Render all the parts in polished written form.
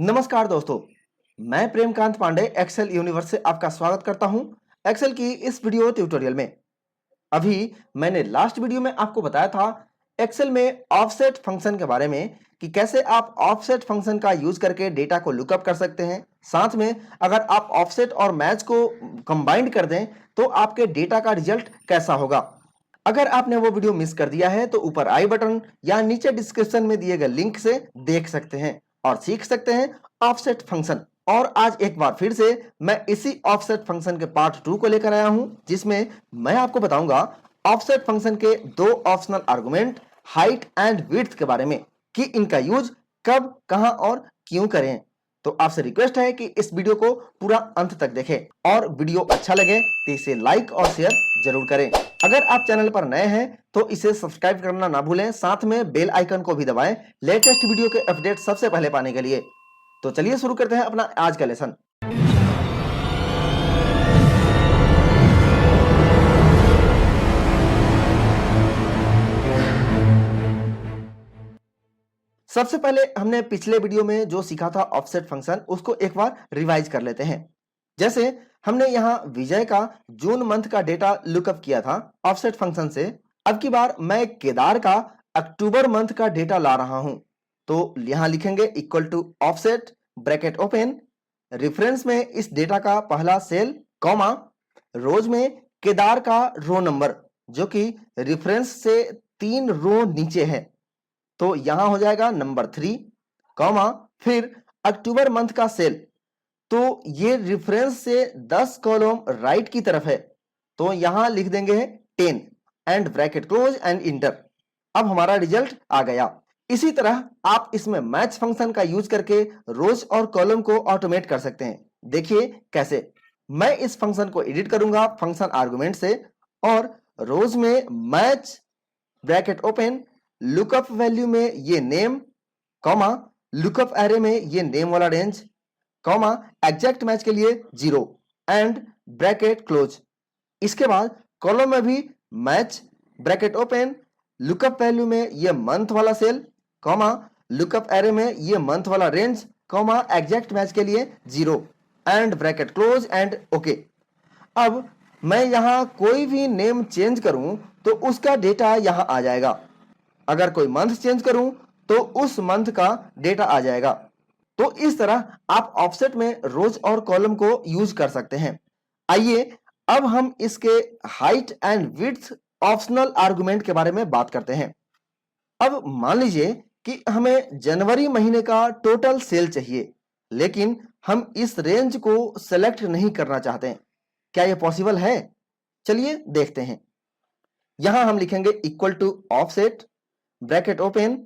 नमस्कार दोस्तों, मैं प्रेमकांत पांडे एक्सेल यूनिवर्स से आपका स्वागत करता हूं एक्सेल की इस वीडियो ट्यूटोरियल में। अभी मैंने लास्ट वीडियो में आपको बताया था एक्सेल में ऑफसेट फंक्शन के बारे में कि कैसे आप ऑफसेट फंक्शन का यूज करके डेटा को लुकअप कर सकते हैं। साथ में अगर आप ऑफसेट और मैच को कंबाइंड कर दें तो आपके डेटा का रिजल्ट कैसा होगा। अगर आपने वो वीडियो मिस कर दिया है तो ऊपर आई बटन या नीचे डिस्क्रिप्शन में दिए गए लिंक से देख सकते हैं और सीख सकते हैं ऑफसेट फंक्शन। और आज एक बार फिर से मैं इसी ऑफसेट फंक्शन के पार्ट 2 को लेकर आया हूं, जिसमें मैं आपको बताऊंगा ऑफसेट फंक्शन के दो optional argument height and width के बारे में कि इनका यूज कब, कहां और क्यों करें। तो आपसे रिक्वेस्ट है कि इस वीडियो को पूरा अंत तक देखें और वीडियो अच्छा लगे तो इसे लाइक और शेयर जरूर करें। अगर आप चैनल पर नए हैं तो इसे सब्सक्राइब करना ना भूलें, साथ में बेल आइकन को भी दबाएं लेटेस्ट वीडियो के अपडेट सबसे पहले पाने के लिए। तो चलिए शुरू करते हैं अपना आज का लेसन। सबसे पहले हमने पिछले वीडियो में जो सीखा था ऑफसेट फंक्शन, उसको एक बार रिवाइज कर लेते हैं। जैसे हमने यहां विजय का जून मंथ का डेटा लुकअप किया था ऑफसेट फंक्शन से। अब की बार मैं केदार का अक्टूबर मंथ का डेटा ला रहा हूं, तो यहां लिखेंगे equal to offset bracket open, reference में इस डेटा का पहला सेल, कॉमा, रोज में केदार का रो नंबर जो कि रेफरेंस से 3 रो नीचे है, तो यहां हो जाएगा नंबर 3, कॉमा, फिर अक्टूबर मंथ का सेल, तो ये रेफरेंस से 10 कॉलम राइट की तरफ है, तो यहां लिख देंगे 10 and bracket close and enter. अब हमारा रिजल्ट आ गया। इसी तरह आप इसमें मैच फंक्शन का यूज करके रोज और कॉलम को ऑटोमेट कर सकते हैं। देखिए कैसे। मैं इस फंक्शन को एडिट करूंगा फंक्शन आर्गुमेंट से, और रोज में match bracket open, lookup value में ये नेम, कॉमा, लुकअप एरे में ये नेम वाला रेंज, कॉमा, एग्जैक्ट मैच के लिए 0 एंड ब्रैकेट क्लोज। इसके बाद कॉलम में भी match bracket open, lookup value में ये मंथ वाला सेल, कॉमा, लुकअप एरे में ये मंथ वाला रेंज, कॉमा, एग्जैक्ट मैच के लिए 0 and bracket close and okay. अब मैं यहां कोई भी नेम चेंज करूं तो उसका डेटा यहां आ जाएगा। अगर कोई मंथ चेंज करूं तो उस मंथ का डेटा आ जाएगा। तो इस तरह आप ऑफसेट में रोज और कॉलम को यूज कर सकते हैं। आइए अब हम इसके height and width optional argument के बारे में बात करते हैं। अब मान लीजिए कि हमें जनवरी महीने का टोटल सेल चाहिए, लेकिन हम इस रेंज को सेलेक्ट नहीं करना चाहते हैं। क्या यह पॉसिबल है? चलिए देखते हैं। यहां हम लिखेंगे equal to offset bracket open,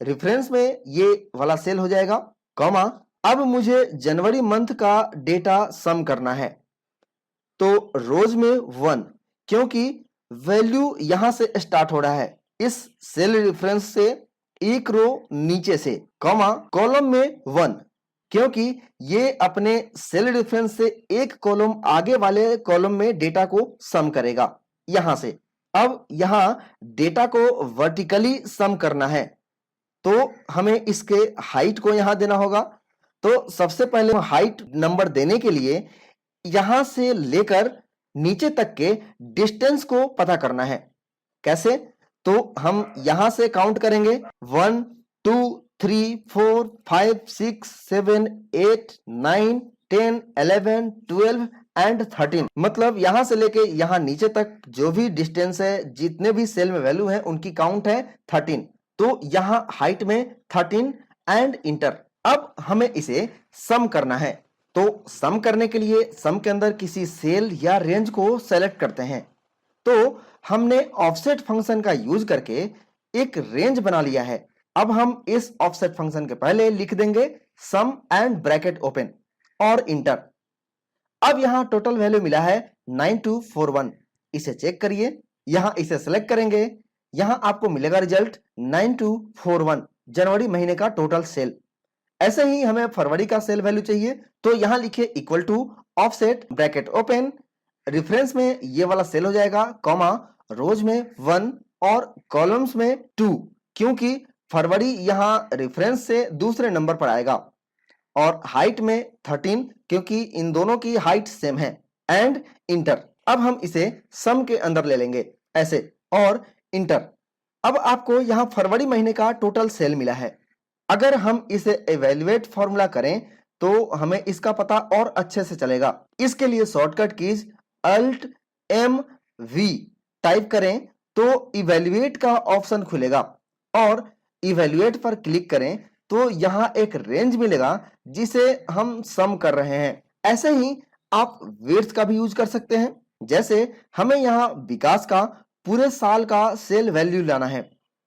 reference में ये वाला सेल हो जाएगा, कॉमा, अब मुझे जनवरी मंथ का डेटा सम करना है, तो रोज में 1, क्योंकि वैल्यू यहां से स्टार्ट हो रहा है इस सेल रेफरेंस से एक रो नीचे से, कॉमा, कॉलम में 1, क्योंकि ये अपने सेल रेफरेंस से एक कॉलम आगे वाले कॉलम में डेटा को सम करेगा यहां से। अब यहां डेटा को वर्टिकली सम करना है, तो हमें इसके हाइट को यहां देना होगा। तो सबसे पहले हाइट नंबर देने के लिए यहां से लेकर नीचे तक के डिस्टेंस को पता करना है। कैसे? तो हम यहां से काउंट करेंगे 1 2 3 4 5 6 7 8 9 10 11 12 एंड 13, मतलब यहां से लेके यहां नीचे तक जो भी डिस्टेंस है, जितने भी सेल में वैल्यू है, उनकी काउंट है 13। तो यहां हाइट में 13 एंड इंटर। अब हमें इसे सम करना है, तो सम करने के लिए सम के अंदर किसी सेल या रेंज को सेलेक्ट करते हैं। तो हमने ऑफसेट फंक्शन का यूज करके एक रेंज बना लिया है। अब हम इस ऑफसेट फंक्शन के पहले लिख देंगे सम एंड ब्रैकेट ओपन और इंटर। अब यहां टोटल वैल्यू मिला है 9241। इसे चेक करिए, यहां इसे सेलेक्ट करेंगे, यहां आपको मिलेगा रिजल्ट 9241, जनवरी महीने का टोटल सेल। ऐसे ही हमें फरवरी का सेल वैल्यू चाहिए, तो यहां लिखिए equal to offset bracket open, reference में ये वाला सेल हो जाएगा, कॉमा, रोज में 1 और कॉलम्स में 2, क्योंकि फरवरी यहां रेफरेंस से दूसरे नंबर पर आएगा। और हाइट में 13 क्योंकि इन दोनों की हाइट सेम है, एंड इंटर। अब हम इसे सम के अंदर ले लेंगे ऐसे और इंटर। अब आपको यहां फरवरी महीने का टोटल सेल मिला है। अगर हम इसे इवैल्यूएट फॉर्मूला करें तो हमें इसका पता और अच्छे से चलेगा। इसके लिए shortcut keys alt M V type करें तो इवैल्यूएट का ऑप्शन खुलेगा और इवैल्यूएट पर क्लिक करें तो यहां एक रेंज मिलेगा जिसे हम सम कर रहे हैं। ऐसे ही आप विड्थ का भी यूज कर सकते हैं। जैसे हमें यहां विकास का पूरे साल का सेल वैल्यू लाना है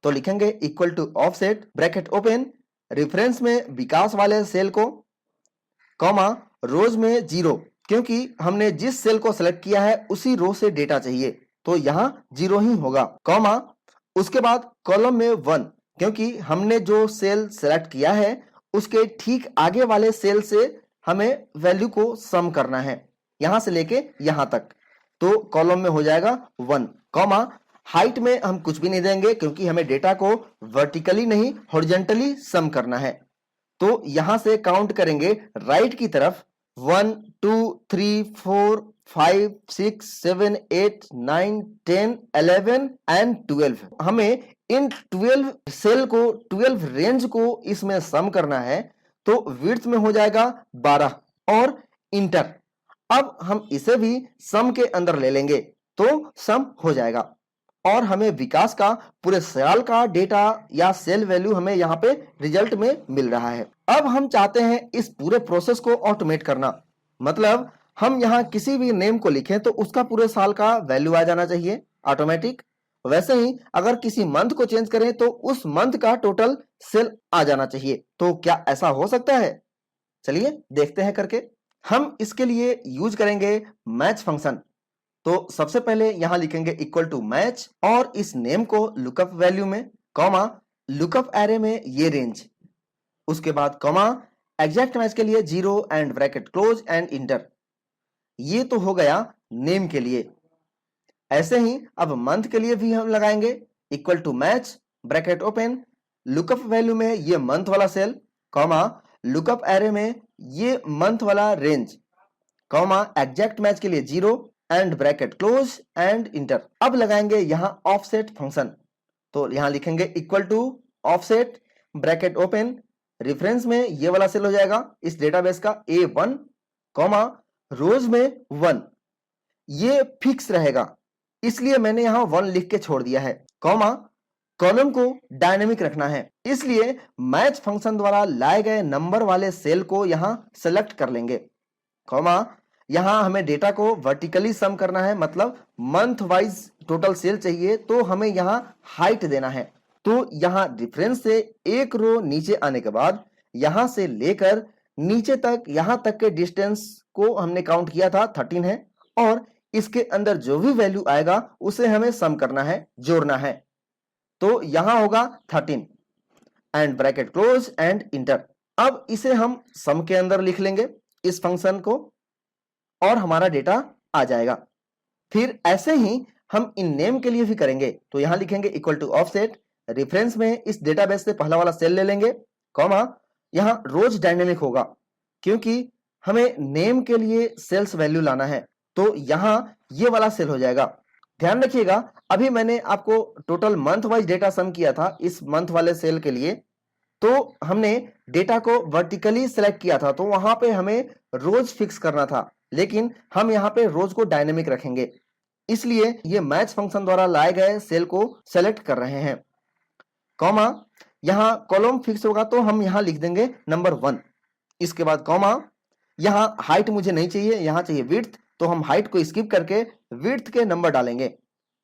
तो लिखेंगे equal to offset bracket open, reference में विकास वाले सेल को, कॉमा रोज में 0 क्योंकि हमने जिस सेल को सेलेक्ट किया है उसी रो से डेटा चाहिए तो यहां 0 ही होगा, कॉमा उसके बाद कॉलम में 1 क्योंकि हमने जो सेल सेलेक्ट किया है उसके ठीक आगे वाले सेल से हमें वैल्यू को सम करना है यहां से लेके यहां तक, तो कॉलम में हो जाएगा 1, कॉमा हाइट में हम कुछ भी नहीं देंगे क्योंकि हमें डेटा को वर्टिकली नहीं हॉरिजॉन्टली सम करना है। तो यहां से काउंट करेंगे राइट की तरफ 1 2 3 4 5 6 7 8 9 10 11 एंड 12। हमें इन 12 सेल को 12 रेंज को इसमें सम करना है तो विड्थ में हो जाएगा 12 और इंटर। अब हम इसे भी सम के अंदर ले लेंगे तो सम हो जाएगा और हमें विकास का पूरे साल का डेटा या सेल वैल्यू हमें यहाँ पे रिजल्ट में मिल रहा है। अब हम चाहते हैं इस पूरे प्रोसेस को ऑटोमेट करना, मतलब हम यहाँ किसी भी नेम को लिखें तो उसका पूरे साल का वैल्यू आ जाना चाहिए ऑटोमेटिक। वैसे ही अगर किसी मंथ को चेंज करें तो उस मंथ का टोटल सेल आ जाना चाहिए। तो क्या ऐसा हो सकता है? चलिए देखते हैं करके। हम इसके लिए यूज करेंगे मैच फंक्शन। तो सबसे पहले यहां लिखेंगे इक्वल टू मैच और इस नेम को लुकअप वैल्यू में, कॉमा लुकअप एरे में ये रेंज, उसके बाद कॉमा एग्जैक्ट मैच के लिए 0 and bracket close and inter. ये तो हो गया नेम के लिए। ऐसे ही अब मंथ के लिए भी हम लगाएंगे equal to match bracket open, lookup value में ये मंथ वाला सेल, कॉमा लुकअप एरे में ये मंथ वाला रेंज, कॉमा एग्जैक्ट मैच के लिए 0 and bracket close and enter. अब लगाएंगे यहां ऑफसेट फंक्शन। तो यहां लिखेंगे equal to offset bracket open, reference में ये वाला सेल हो जाएगा इस डेटाबेस का A1, कॉमा रोज में 1, ये फिक्स रहेगा इसलिए मैंने यहां 1 लिख के छोड़ दिया है, कॉमा कॉलम को डायनेमिक रखना है इसलिए मैच फंक्शन द्वारा लाए गए नंबर वाले सेल को यहां सेलेक्ट कर लेंगे, कॉमा यहां हमें डेटा को वर्टिकली सम करना है, मतलब मंथ वाइज टोटल सेल चाहिए तो हमें यहां हाइट देना है। तो यहां डिफरेंस से एक रो नीचे आने के बाद यहां से लेकर नीचे तक यहां तक के डिस्टेंस को हमने काउंट किया था 13 है और इसके अंदर जो भी वैल्यू आएगा उसे हमें सम करना है, जोड़ना है। तो यहां होगा 13 and bracket close and enter. अब इसे हम सम के अंदर लिख लेंगे इस फंक्शन को और हमारा डेटा आ जाएगा। फिर ऐसे ही हम इन नेम के लिए भी करेंगे। तो यहां लिखेंगे इक्वल टू ऑफसेट, रेफरेंस में इस डेटाबेस से पहला वाला सेल ले लेंगे, कॉमा यहां रोज डायनेमिक होगा क्योंकि हमें नेम के लिए सेल्स वैल्यू लाना है तो यहां ये वाला सेल हो जाएगा। ध्यान रखिएगा अभी मैंने आपको टोटल मंथ वाइज डेटा सम किया था इस मंथ वाले सेल के लिए, तो हमने डेटा को वर्टिकली सेलेक्ट किया था तो वहां पे हमें रोज फिक्स करना था, लेकिन हम यहाँ पे रोज को डायनेमिक रखेंगे इसलिए ये मैच फंक्शन द्वारा लाए गए सेल को सेलेक्ट कर रहे हैं, कॉमा यहां कॉलम फिक्स होगा तो हम यहां लिख देंगे नंबर 1, इसके बाद कॉमा यहां हाइट मुझे नहीं चाहिए, यहां चाहिए विड्थ तो हम हाइट को स्किप करके विड्थ के नंबर डालेंगे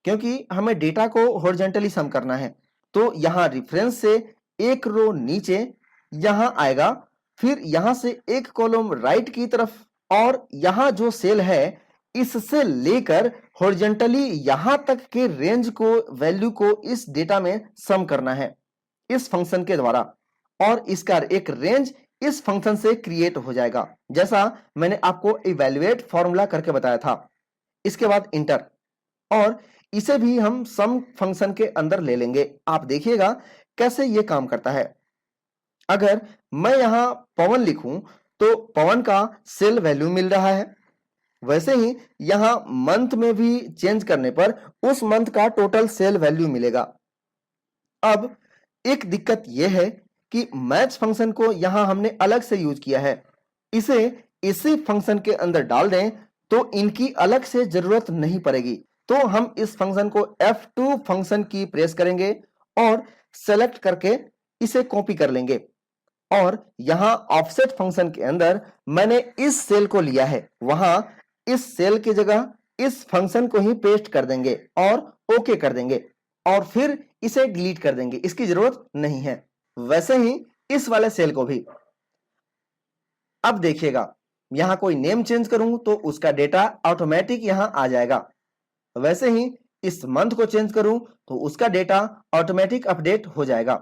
क्योंकि हमें डेटा को हॉरिजॉन्टली सम करना है। तो यहां रेफरेंस से एक रो नीचे यहां आएगा, फिर यहां से एक कॉलम राइट की तरफ और यहां जो सेल है इससे लेकर हॉरिजॉन्टली यहां तक के रेंज को वैल्यू को इस डेटा में सम करना है इस फंक्शन के द्वारा और इसका एक रेंज इस फंक्शन से क्रिएट हो जाएगा जैसा मैंने आपको इवैल्यूएट फॉर्मूला करके बताया था। इसके बाद इंटर और इसे भी हम सम फंक्शन के अंदर ले लेंगे। आप देखिएगा कैसे ये काम करता है। अगर मैं यहां पवन लिखूं तो पवन का सेल वैल्यू मिल रहा है। वैसे ही यहां मंथ में भी चेंज करने पर उस मंथ का टोटल सेल वैल्यू मिलेगा। अब एक दिक्कत यह है कि मैच फंक्शन को यहां हमने अलग से यूज किया है। इसे इसी फंक्शन के अंदर डाल दें तो इनकी अलग से जरूरत नहीं पड़ेगी। तो हम इस फंक्शन को F2 फंक्शन की प्रेस करेंगे और सेलेक्ट करके इसे कॉपी कर लेंगे और यहां ऑफसेट फंक्शन के अंदर मैंने इस सेल को लिया है, वहां इस सेल की जगह इस फंक्शन को ही पेस्ट कर देंगे और ओके कर देंगे और फिर इसे डिलीट कर देंगे, इसकी जरूरत नहीं है। वैसे ही इस वाले सेल को भी। अब देखिएगा यहां कोई नेम चेंज करूं तो उसका डेटा ऑटोमेटिक यहां आ जाएगा। वैसे ही इस मंथ को चेंज करूं तो उसका डेटा ऑटोमेटिक अपडेट हो जाएगा।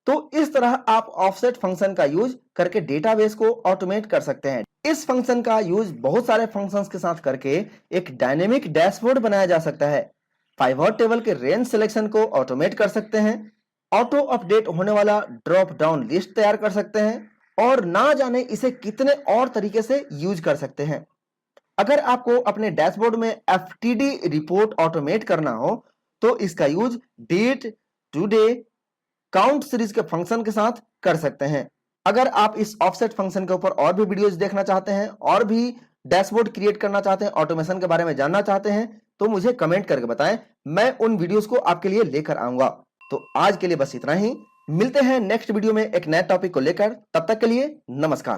तो इस तरह आप ऑफसेट फंक्शन का यूज करके डेटाबेस को ऑटोमेट कर सकते हैं। इस फंक्शन का यूज बहुत सारे फंक्शंस के साथ करके एक डायनेमिक डैशबोर्ड बनाया जा सकता है। पाइवट टेबल के रेंज सिलेक्शन को ऑटोमेट कर सकते हैं, ऑटो अपडेट होने वाला ड्रॉप डाउन लिस्ट तैयार कर सकते हैं और ना जाने इसे कितने और तरीके से यूज कर सकते हैं। अगर आपको अपने डैशबोर्ड में FTD रिपोर्ट ऑटोमेट करना हो तो इसका use date, today, count series के फंक्शन के साथ कर सकते हैं। अगर आप इस ऑफसेट फंक्शन के ऊपर और भी वीडियोस देखना चाहते हैं और भी डैशबोर्ड क्रिएट करना चाहते हैं, ऑटोमेशन के बारे में जानना चाहते हैं तो मुझे कमेंट करके बताएं, मैं उन वीडियोस को आपके लिए लेकर आऊंगा। तो आज के लिए बस इतना ही, मिलते हैं नेक्स्ट वीडियो में एक नए टॉपिक को लेकर। तब तक के लिए नमस्कार।